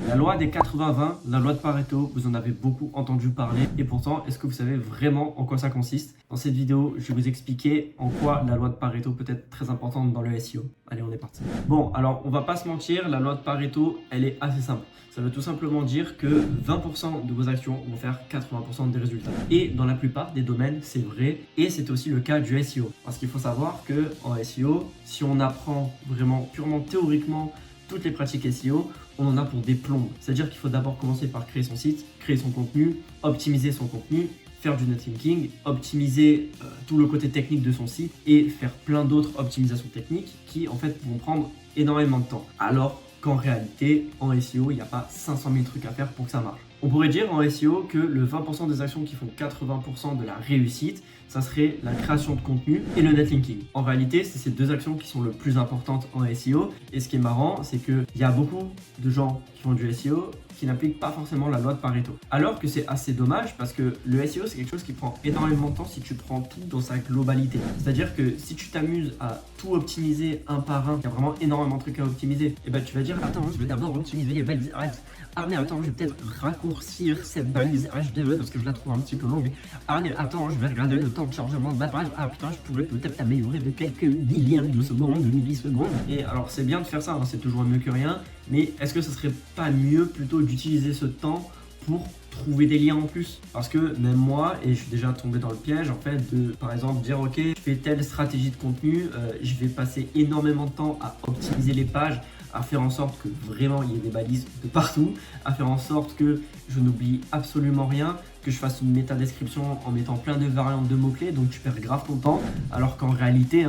La loi des 80-20, la loi de Pareto, vous en avez beaucoup entendu parler. Et pourtant, est-ce que vous savez vraiment en quoi ça consiste? Dans cette vidéo, je vais vous expliquer en quoi la loi de Pareto peut être très importante dans le SEO. Allez, on est parti. Bon, alors on va pas se mentir, la loi de Pareto, elle est assez simple. Ça veut tout simplement dire que 20% de vos actions vont faire 80% des résultats. Et dans la plupart des domaines, c'est vrai. Et c'est aussi le cas du SEO. Parce qu'il faut savoir que en SEO, si on apprend vraiment purement théoriquement toutes les pratiques SEO, on en a pour des plombes. C'est-à-dire qu'il faut d'abord commencer par créer son site, créer son contenu, optimiser son contenu, faire du netlinking, optimiser tout le côté technique de son site et faire plein d'autres optimisations techniques qui en fait vont prendre énormément de temps. Alors qu'en réalité, en SEO, il n'y a pas 500 000 trucs à faire pour que ça marche. On pourrait dire en SEO que le 20% des actions qui font 80% de la réussite, ça serait la création de contenu et le netlinking. En réalité, c'est ces deux actions qui sont le plus importantes en SEO. Et ce qui est marrant, c'est qu'il y a beaucoup de gens qui font du SEO qui n'appliquent pas forcément la loi de Pareto. Alors que c'est assez dommage parce que le SEO, c'est quelque chose qui prend énormément de temps si tu prends tout dans sa globalité. C'est-à-dire que si tu t'amuses à tout optimiser un par un, il y a vraiment énormément de trucs à optimiser, et ben tu vas dire attends, je vais d'abord optimiser les belles images. Ah mais attends, je vais peut-être raccourcir cette balise HDE parce que je la trouve un petit peu longue. Ah mais attends, je vais regarder le temps de chargement de ma page. Ah putain, je pourrais peut-être améliorer de quelques millièmes de secondes, de millisecondes. Et alors c'est bien de faire ça, hein, c'est toujours mieux que rien. Mais est-ce que ça serait pas mieux plutôt d'utiliser ce temps pour trouver des liens en plus? Parce que même moi, et je suis déjà tombé dans le piège en fait de par exemple dire ok, je fais telle stratégie de contenu, je vais passer énormément de temps à optimiser les pages, à faire en sorte que vraiment il y ait des balises de partout, à faire en sorte que je n'oublie absolument rien, que je fasse une méta-description en mettant plein de variantes de mots-clés, donc tu perds grave ton temps, alors qu'en réalité,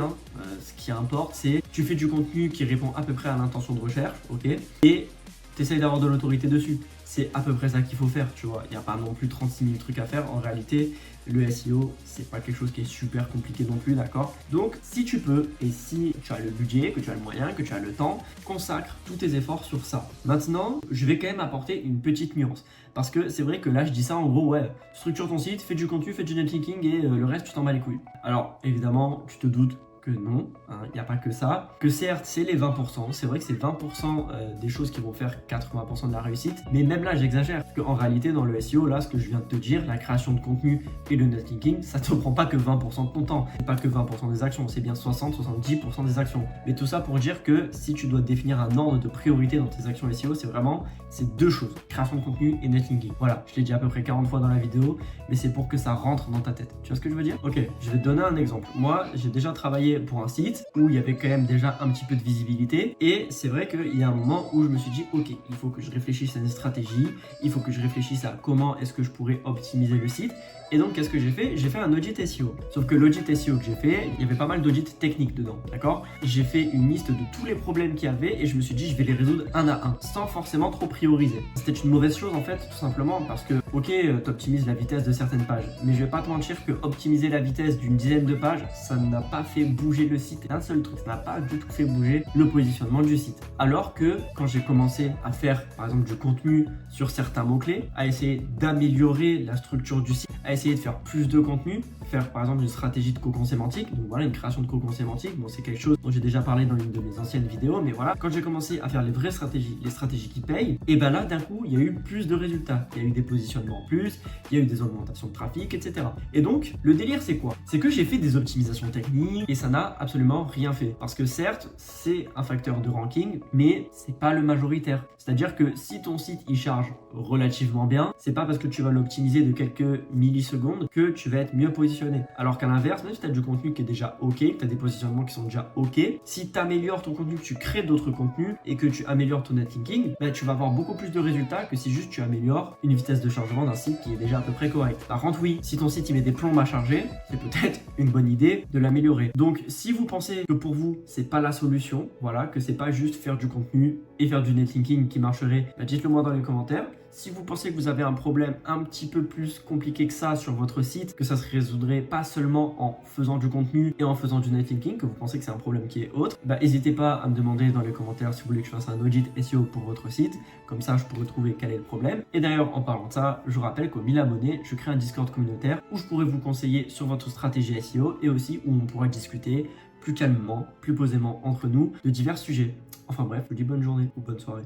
ce qui importe, c'est tu fais du contenu qui répond à peu près à l'intention de recherche, ok, et tu essayes d'avoir de l'autorité dessus. C'est à peu près ça qu'il faut faire, tu vois. Il n'y a pas non plus 36 000 trucs à faire. En réalité, le SEO, c'est pas quelque chose qui est super compliqué non plus, d'accord? Donc, si tu peux, et si tu as le budget, que tu as le moyen, que tu as le temps, consacre tous tes efforts sur ça. Maintenant, je vais quand même apporter une petite nuance. Parce que c'est vrai que là, je dis ça en gros, ouais, structure ton site, fais du contenu, fais du netlinking et le reste, tu t'en bats les couilles. Alors, évidemment, tu te doutes que non, il n'y a pas que ça, que certes c'est les 20%, c'est vrai que c'est 20% des choses qui vont faire 80% de la réussite, mais même là j'exagère, parce qu'en réalité dans le SEO, là ce que je viens de te dire, la création de contenu et le netlinking, ça te prend pas que 20% de ton temps, c'est pas que 20% des actions, c'est bien 60-70% des actions. Mais tout ça pour dire que si tu dois définir un ordre de priorité dans tes actions SEO, c'est vraiment ces deux choses, création de contenu et netlinking. Voilà, je l'ai dit à peu près 40 fois dans la vidéo, mais c'est pour que ça rentre dans ta tête. Tu vois ce que je veux dire? Ok, je vais te donner un exemple. Moi, j'ai déjà travaillé pour un site où il y avait quand même déjà un petit peu de visibilité et c'est vrai qu'il y a un moment où je me suis dit ok, il faut que je réfléchisse à une stratégie, il faut que je réfléchisse à comment est-ce que je pourrais optimiser le site. Et donc qu'est-ce que j'ai fait? J'ai fait un audit SEO. Sauf que l'audit SEO que j'ai fait, il y avait pas mal d'audits techniques dedans, d'accord? J'ai fait une liste de tous les problèmes qu'il y avait et je me suis dit je vais les résoudre un à un, sans forcément trop prioriser. C'était une mauvaise chose en fait, tout simplement parce que ok, t'optimises la vitesse de certaines pages, mais je vais pas te mentir que optimiser la vitesse d'une dizaine de pages, ça n'a pas fait bouger le site. Un seul truc, ça n'a pas du tout fait bouger le positionnement du site. Alors que quand j'ai commencé à faire par exemple du contenu sur certains mots-clés, à essayer d'améliorer la structure du site, à essayer de faire plus de contenu, faire par exemple une stratégie de cocon sémantique, donc voilà une création de cocon sémantique, bon c'est quelque chose dont j'ai déjà parlé dans une de mes anciennes vidéos, mais voilà, quand j'ai commencé à faire les vraies stratégies, les stratégies qui payent, et ben là d'un coup il y a eu plus de résultats, il y a eu des positionnements en plus, il y a eu des augmentations de trafic, etc. Et donc le délire c'est quoi? C'est que j'ai fait des optimisations techniques et ça n'a absolument rien fait, parce que certes c'est un facteur de ranking, mais c'est pas le majoritaire. C'est-à-dire que si ton site il charge relativement bien, c'est pas parce que tu vas l'optimiser de quelques millisecondes que tu vas être mieux positionné. Alors qu'à l'inverse, même si tu as du contenu qui est déjà ok, que tu as des positionnements qui sont déjà ok, si tu améliores ton contenu, que tu crées d'autres contenus et que tu améliores ton netlinking, ben, tu vas avoir beaucoup plus de résultats que si juste tu améliores une vitesse de chargement d'un site qui est déjà à peu près correcte. Par contre, oui, si ton site il met des plombes à charger, c'est peut-être une bonne idée de l'améliorer. Donc, si vous pensez que pour vous, c'est pas la solution, voilà, que c'est pas juste faire du contenu et faire du netlinking qui marcherait, ben, dites-le moi dans les commentaires. Si vous pensez que vous avez un problème un petit peu plus compliqué que ça sur votre site, que ça se résoudrait pas seulement en faisant du contenu et en faisant du netlinking, que vous pensez que c'est un problème qui est autre, bah n'hésitez pas à me demander dans les commentaires si vous voulez que je fasse un audit SEO pour votre site, comme ça je pourrais trouver quel est le problème. Et d'ailleurs en parlant de ça, je vous rappelle qu'aux 1000 abonnés, je crée un Discord communautaire où je pourrais vous conseiller sur votre stratégie SEO et aussi où on pourra discuter plus calmement, plus posément entre nous de divers sujets. Enfin bref, je vous dis bonne journée ou bonne soirée.